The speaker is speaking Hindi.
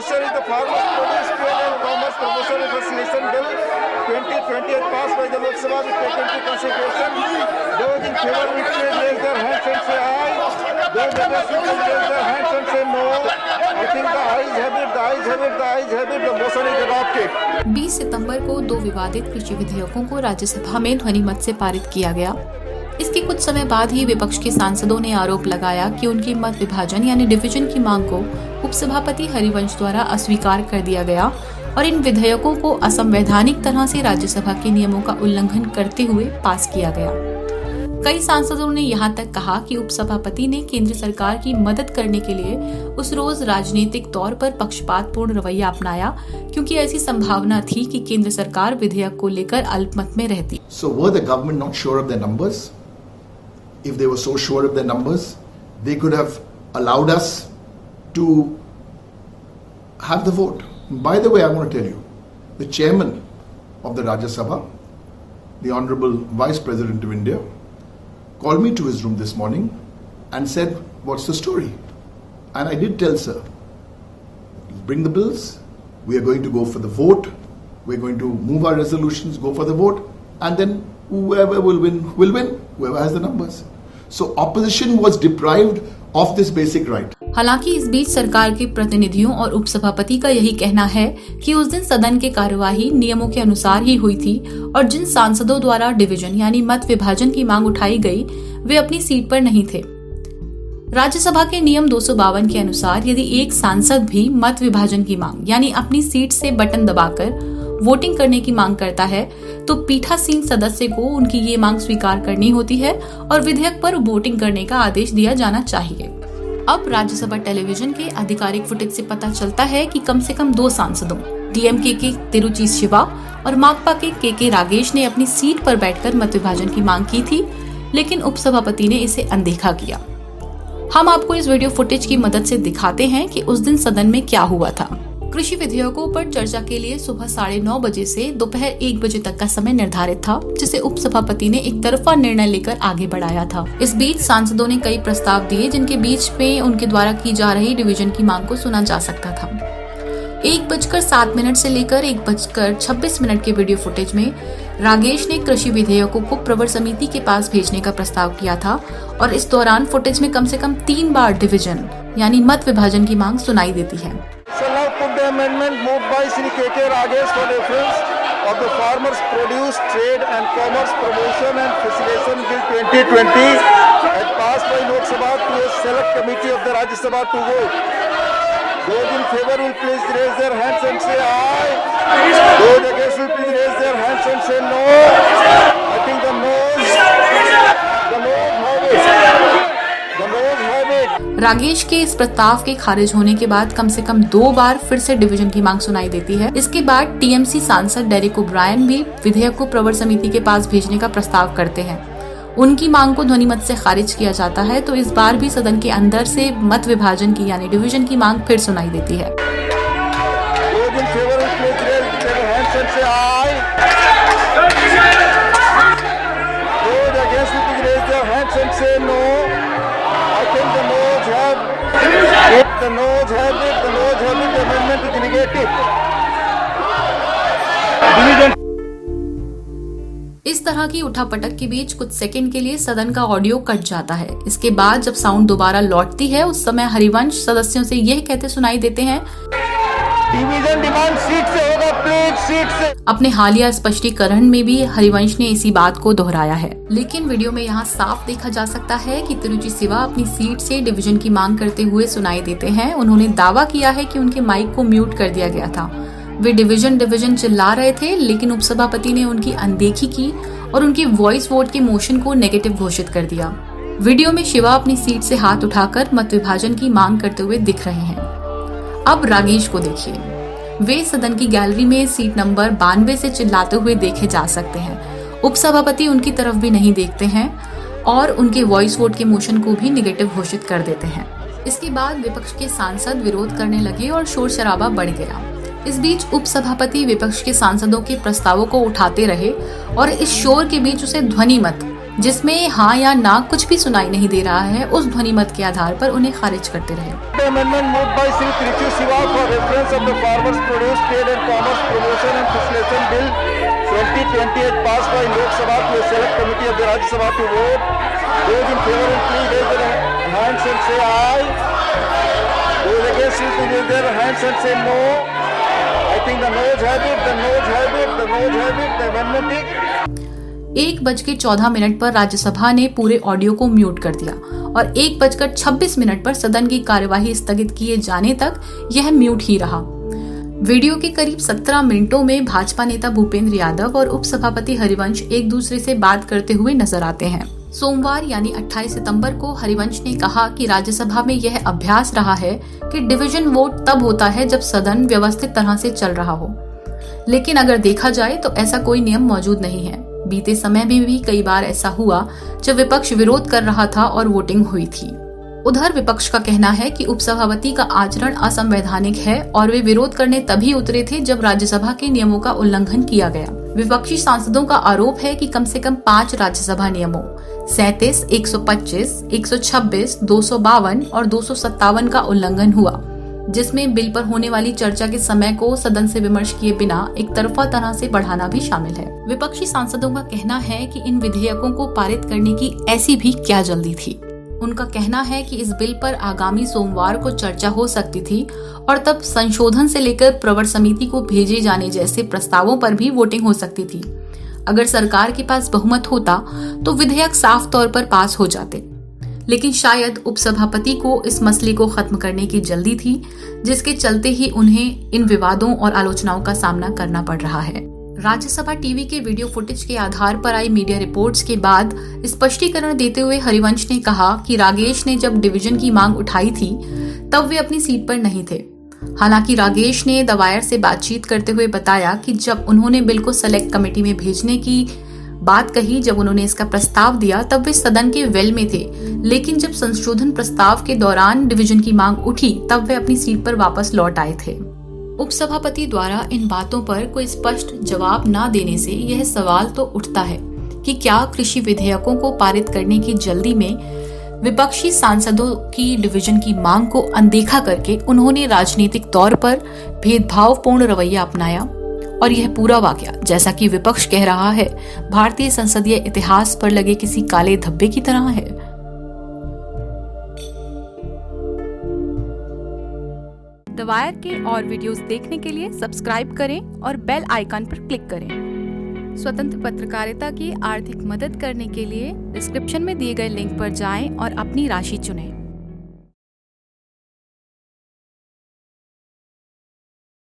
motion is the Farmers Produce Trade and Commerce Promotion and Facilitation Bill 2020 passed by the Lok Sabha with taken into consideration. Those in favor will please raise their hands and say aye. Those against will please raise their hands and say no. I think the ayes have it, the ayes have it, the ayes have it. The motion is adopted. 20 सितंबर को 2 विवादित कृषि विधेयकों को राज्यसभा में ध्वनिमत से पारित किया गया। इसके कुछ समय बाद ही विपक्ष के सांसदों ने आरोप लगाया कि उनकी मत विभाजन यानी डिवीजन की मांग को उपसभापति हरिवंश द्वारा अस्वीकार कर दिया गया और इन विधेयकों को असंवैधानिक तरह से राज्यसभा के नियमों का उल्लंघन करते हुए पास किया गया। कई सांसदों ने यहां तक कहा कि उपसभापति ने केंद्र सरकार की मदद करने के लिए उस रोज राजनीतिक तौर पर पक्षपातपूर्ण रवैया अपनाया, क्योंकि ऐसी संभावना थी कि केंद्र सरकार विधेयक को लेकर अल्पमत में रहती। So were the government not sure of their numbers? If they were so sure of their numbers, they could have allowed us to have the vote. By the way, I want to tell you, the chairman of the Rajya Sabha, the Honorable Vice President of India, called me to his room this morning and said, what's the story? And I did tell sir, bring the bills, we are going to go for the vote, we're going to move our resolutions, go for the vote, and then whoever will win, whoever has the numbers. So opposition was deprived of this basic right. हालांकि इस बीच सरकार के प्रतिनिधियों और उपसभापति का यही कहना है कि उस दिन सदन की कार्यवाही नियमों के अनुसार ही हुई थी और जिन सांसदों द्वारा डिवीजन यानी मत विभाजन की मांग उठाई गई वे अपनी सीट पर नहीं थे। राज्यसभा के नियम 252 के अनुसार यदि एक सांसद भी मत विभाजन की मांग यानी अपनी सीट से बटन दबाकर वोटिंग करने की मांग करता है तो पीठासीन सदस्य को उनकी ये मांग स्वीकार करनी होती है और विधेयक पर वोटिंग करने का आदेश दिया जाना चाहिए। अब राज्यसभा टेलीविजन के आधिकारिक फुटेज से पता चलता है कि कम से कम 2 सांसदों डीएमके के तिरुचि शिवा और माकपा के के रागेश ने अपनी सीट पर बैठकर मत विभाजन की मांग की थी, लेकिन उपसभापति ने इसे अनदेखा किया। हम आपको इस वीडियो फुटेज की मदद से दिखाते हैं कि उस दिन सदन में क्या हुआ था। कृषि विधेयकों पर चर्चा के लिए सुबह 9:30 बजे से दोपहर 1 बजे तक का समय निर्धारित था, जिसे उपसभापति ने एक तरफा निर्णय लेकर आगे बढ़ाया था। इस बीच सांसदों ने कई प्रस्ताव दिए जिनके बीच में उनके द्वारा की जा रही डिवीजन की मांग को सुना जा सकता था। 1:07 से लेकर 1:26 के वीडियो फुटेज में रागेश ने कृषि विधेयकों को प्रवर समिति के पास भेजने का प्रस्ताव किया था और इस दौरान फुटेज में कम से कम 3 बार डिवीजन यानी मत विभाजन की मांग सुनाई देती है। The amendment moved by Shri K.K. Ragesh for reference of the Farmers Produce Trade and Commerce Promotion and Facilitation Bill 2020 as passed by Lok Sabha to a select committee of the Rajya Sabha to vote. Those in favor will please raise their hands and say aye. Those against will please raise their hands and say no. I think the noes have it. Ragesh के इस प्रस्ताव के खारिज होने के बाद कम से कम 2 बार फिर से डिवीजन की मांग सुनाई देती है। इसके बाद टीएमसी सांसद डेरेक ओब्रायन भी विधेयक को प्रवर समिति के पास भेजने का प्रस्ताव करते हैं। उनकी मांग को ध्वनिमत से खारिज किया जाता है, तो इस बार भी सदन के अंदर से मत विभाजन की यानी डिवीजन की मांग फिर सुनाई देती है। The noes have it, the amendment is negative. इस तरह की उठापटक के बीच कुछ सेकंड के लिए सदन का ऑडियो कट जाता है। इसके बाद जब साउंड दोबारा लौटती है उस समय हरिवंश सदस्यों से यह कहते सुनाई देते हैं, डिवीजन डिमांड सीट से होगा, प्लीज सीट से। अपने हालिया स्पष्टीकरण में भी हरिवंश ने इसी बात को दोहराया है, लेकिन वीडियो में यहाँ साफ देखा जा सकता है कि तिरुचि शिवा अपनी सीट से डिवीजन की मांग करते हुए सुनाई देते हैं। उन्होंने दावा किया है कि उनके माइक को म्यूट कर दिया गया था। वे डिवीजन चिल्ला रहे थे, लेकिन उपसभापति ने उनकी अनदेखी की और उनकी वॉइस वोट के मोशन को नेगेटिव घोषित कर दिया। वीडियो में शिवा अपनी सीट से हाथ उठाकर मत विभाजन की मांग करते हुए दिख रहे हैं। अब रागेश को देखिए, वे सदन की गैलरी में सीट नंबर 92 से चिल्लाते हुए देखे जा सकते हैं। उपसभापति उनकी तरफ भी नहीं देखते हैं और उनके वॉइस वोट के मोशन को भी नेगेटिव घोषित कर देते हैं। इसके बाद विपक्ष के सांसद विरोध करने लगे और शोर शराबा बढ़ गया। इस बीच उपसभापति विपक्ष के सांसदों के प्रस्तावों को उठाते रहे और इस शोर के बीच उसे ध्वनिमत जिसमें हाँ या ना कुछ भी सुनाई नहीं दे रहा है, उस ध्वनि मत के आधार पर उन्हें खारिज करते रहे। Amendment moved by Sri Trichy Siva for reference of the Farmers Produce Trade and Commerce Promotion and Facilitation Bill 2020 passed by Lok Sabha to a select committee of the Rajya Sabha to vote. Those in favor please raise their hands and say aye. Those against please raise their hands and say no. I think the noes have it, the noes have it, the noes have it. The amendment is 1:14 पर राज्यसभा ने पूरे ऑडियो को म्यूट कर दिया और 1:26 पर सदन की कार्यवाही स्थगित किए जाने तक यह म्यूट ही रहा। वीडियो के करीब 17 मिनटों में भाजपा नेता भूपेंद्र यादव और उपसभापति हरिवंश एक दूसरे से बात करते हुए नजर आते हैं। सोमवार यानी 28 सितंबर को हरिवंश ने कहा कि राज्यसभा में यह अभ्यास रहा है कि डिवीजन वोट तब होता है जब सदन व्यवस्थित तरह से चल रहा हो, लेकिन अगर देखा जाए तो ऐसा कोई नियम मौजूद नहीं है। बीते समय में भी कई बार ऐसा हुआ जब विपक्ष विरोध कर रहा था और वोटिंग हुई थी। उधर विपक्ष का कहना है कि उपसभापति का आचरण असंवैधानिक है और वे विरोध करने तभी उतरे थे जब राज्यसभा के नियमों का उल्लंघन किया गया। विपक्षी सांसदों का आरोप है कि कम से कम 5 राज्यसभा नियमों 37, 125, 126, 252 और 257 का उल्लंघन हुआ, जिसमें बिल पर होने वाली चर्चा के समय को सदन से विमर्श किए बिना एक तरफा तरह से बढ़ाना भी शामिल है। विपक्षी सांसदों का कहना है कि इन विधेयकों को पारित करने की ऐसी भी क्या जल्दी थी। उनका कहना है कि इस बिल पर आगामी सोमवार को चर्चा हो सकती थी और तब संशोधन से लेकर प्रवर समिति को भेजे जाने जैसे प्रस्तावों पर भी वोटिंग हो सकती थी। अगर सरकार के पास बहुमत होता तो विधेयक साफ तौर पर पास हो जाते, लेकिन शायद उपसभापति को इस मसले को खत्म करने की जल्दी थी, जिसके चलते ही उन्हें इन विवादों और आलोचनाओं का सामना करना पड़ रहा है। राज्यसभा टीवी के वीडियो फुटेज के आधार पर आई मीडिया रिपोर्ट्स के बाद स्पष्टीकरण देते हुए हरिवंश ने कहा कि रागेश ने जब डिवीजन की मांग उठाई थी तब वे अपनी सीट पर नहीं थे। हालांकि रागेश ने द वायर से बातचीत करते हुए बताया कि जब उन्होंने बिल को सेलेक्ट कमेटी में भेजने की बात कही, जब उन्होंने इसका प्रस्ताव दिया तब वे सदन के वेल में थे, लेकिन जब संशोधन प्रस्ताव के दौरान डिवीजन की मांग उठी तब वे अपनी सीट पर वापस लौट आए थे। उपसभापति द्वारा इन बातों पर कोई स्पष्ट जवाब न देने से यह सवाल तो उठता है कि क्या कृषि विधेयकों को पारित करने की जल्दी में विपक्षी सांसदों की डिवीजन की मांग को अनदेखा करके उन्होंने राजनीतिक तौर पर भेदभावपूर्ण रवैया अपनाया, और यह पूरा वाकया, जैसा कि विपक्ष कह रहा है, भारतीय संसदीय इतिहास पर लगे किसी काले धब्बे की तरह है। द वायर के और वीडियोस देखने के लिए सब्सक्राइब करें और बेल आइकन पर क्लिक करें। स्वतंत्र पत्रकारिता की आर्थिक मदद करने के लिए डिस्क्रिप्शन में दिए गए लिंक पर जाएं और अपनी राशि चुनें।